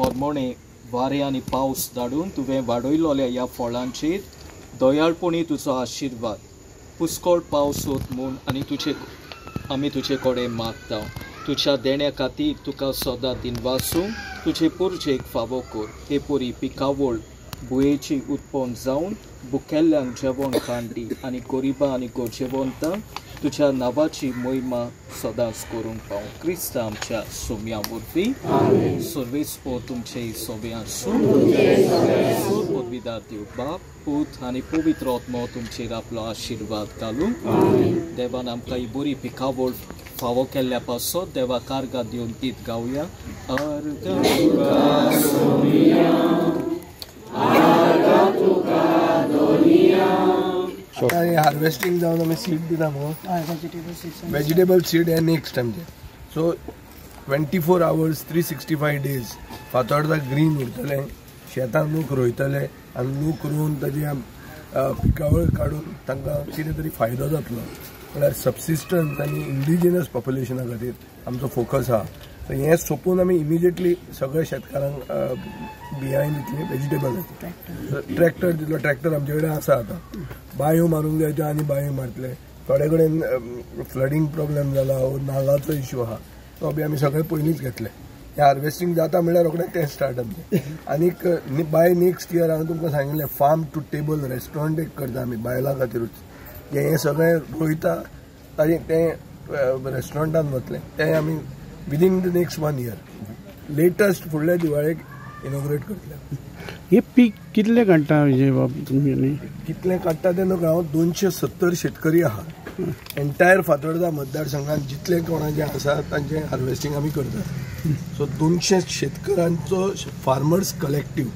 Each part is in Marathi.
मोडमोणे वारे आनी पावस धाडून तुवें वाडयलोल्या ह्या फळांचेर दयाळपणी तुजो आशिर्वाद पुस्कळ पावस होत म्हूण आमी तुजे कडेन मागता। तुज्या देण्या खातीर तुका सदां दिनवासूं तुजे पुर्जेक फावो कर। हे पोरी पिकावळ बुयेची उत्पन्न जावन बुकेल्ल्यांक जेवण खांडी आनी गरिबां आनी गोजेवंतांक तुज्या नांवाची महिमा सदांच करूंक पावूं। क्रिस्त आमच्या सोम्या वरवीं सर्वेस ओ तुमचे सोबे आसूं। पदवीदार देव बाप पूत आनी पवित्र आत्मा तुमचेर आपलो आशिर्वाद घालूं। देवान आमकां ही बरी पिकावळ फावो केल्ल्या पासत देवाक आर्गां दिवन गीत गावया। हार्वेस्टिंग जावन आमी सीड दिता मुगो वेजिटेबल सीड हे नेक्स्ट आमचे। So 24 hours 365 days Fatorda green उरतले, शेतां लोक रोयतले आनी लोक रोवन ताजे पिकावळ काडून तांकां कितें तरी फायदो जातलो। म्हळ्यार सबसिस्टन्स आनी इंडिजिनस पॉप्युलेशना खातीर आमचो फोकस आहा। सो हें सोंपून आमी इमिजिएटली सगळ्या शेतकारांक बियाण दितले वेजिटेबलाची। ट्रॅक्टर दितलो, ट्रॅक्टर आमचे कडेन आसा आतां। बांयो मारूंक जाय त्यो आनी बांयो मारतले। थोडे कडेन फ्लडींग प्रॉब्लेम जाला, नाल्लाचो इश्यू आहा, तो बी आमी सगळे पयलींच घेतले। हे हार्वेस्टिंग जाता म्हळ्यार रोखडेंच तें स्टार्ट आमचें। आनीक बाय नेक्स्ट इयर हांवें तुमकां सांगिल्लें फार्म टू टेबल रेस्टॉरंट एक करता आमी बायलां खातीरूच। हे सगळें रोयता ताजें तें रेस्टॉरंटान वतलें, तें आमी within the next 1 year latest फुडल्या दिवाळेक इनॉग्रेट करतले। हे पीक कितले काडटा तुमी? कितले काडटा तें न्हू, हांव 270 शेतकरी आहा एंटायर फातोर्डा मतदारसंघात जितले कोणाचे आसा तांचे हार्वेस्टिंग आमी करतात। सो 200 शेतकऱ्यांचो फार्मर्स कलेक्टीव,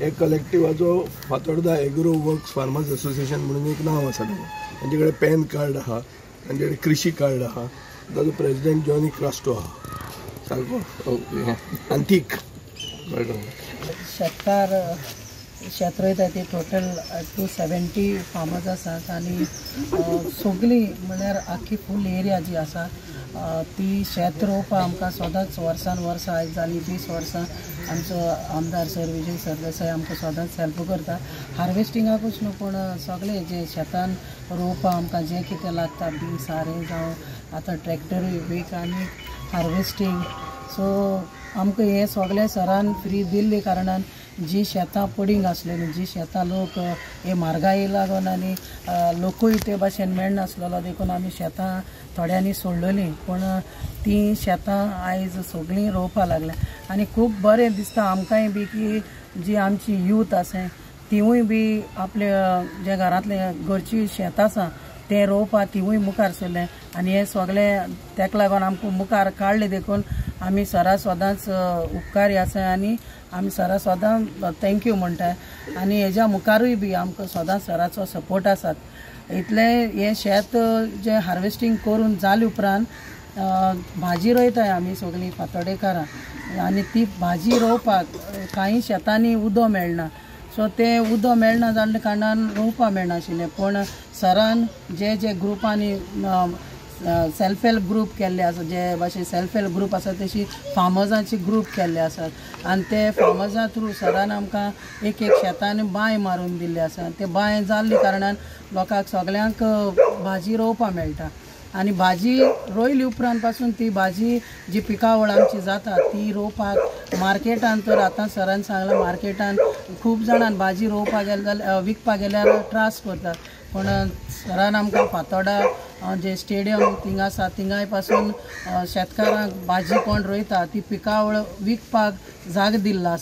हे कलेक्टिवाचो Fatorda agro works farmers association म्हणून एक नांव आसा तांचे कडेन पॅन कार्ड आहा, तांचे कडेन कृषी कार्ड आहा, ताजो प्रेसिडेंट जॉनी क्रास्टो आहा सारको आंतीक। शेत रोयता ती टोटल 270 फार्मर्स आसात आनी सगळी म्हळ्यार आख्खी फूल एरिया जी आसा ती शेत रोवपा आमकां सदांच वर्सान वर्स आयज जाली 20 वर्सां आमचो आमदार सर विजय सरदेसाय आमकां सदांच हेल्प करता। हार्वेस्टिंगाकूच न्हू पूण सगळे जे शेतान रोवपा आमकां जें कितें लागता बी सारें जावं आतां ट्रॅक्टरूय बीक आनी हार्वेस्टिंग। सो आमकां हे सगळे सरान फ्री दिल्ले कारणान जी शेतां पडींग आसलेलीं, जी शेतां लोक हे म्हारगाये लागून आनी लोकूय ते भाशेन मेळनासलेलो देखून आमी शेतां थोड्यांनी सोडलेलीं, पूण ती शेतां आयज सगळीं रोवपा लागल्या आनी खूब बरें दिसता आमकांय बी की जी आमची यूथ आसा तिवूय बी आपले जे घरांतले घरची शेत आसा ते रोवपा तिवूय मुखार सरले आनी हे सगळे तेका लागून आमकां मुखार काडले देखून आमी सरा सदांच उपकारी आसा आनी आमी सरा सदां थँक्यू म्हणटा आनी हेज्या मुखारूय बी आमकां सदां सराचो सपोर्ट आसात। इतले हे शेत जे हार्वेस्टिंग करून जाले उपरांत भाजी रोयताय आमी सगळीं फातोडेकारां आनी ती भाजी रोवपाक कांय शेतांनी उदो मेळना, सो ते उदो मेळना जाल्ले कारणान रोवपा मेळनाशिल्लें। पूण सरान जे जे ग्रुपांनी सेल्फ हेल्प ग्रूप केल्ले आसा, जे भाशेन सेल्फ हेल्प ग्रूप आसा तशी फार्मर्सांचे ग्रूप केल्ले आसात आनी ते फार्मर्सां थ्रू सरान आमकां एक शेतांनी बांय मारून दिल्ले आसा। ते बांय जाल्ले कारणान लोकांक सगळ्यांक भाजी रोवपा मेळटा आनी भाजी रोयली उपरांत पासून ती भाजी जी पिकावळ आमची जाता ती रोवपाक मार्केटान तर आतां सरान सांगलां मार्केटान खूब जाणांक भाजी रोवपाक गेले जाल्यार विकपाक गेल्यार त्रास करतात, पूण सरान आमकां फातोर्डा जे स्टेडियम थिंगा आसा थिंगाय पासून शेतकारांक भाजी कोण रोयता ती पिकावळ विकपाक जाग दिल्लो आसा।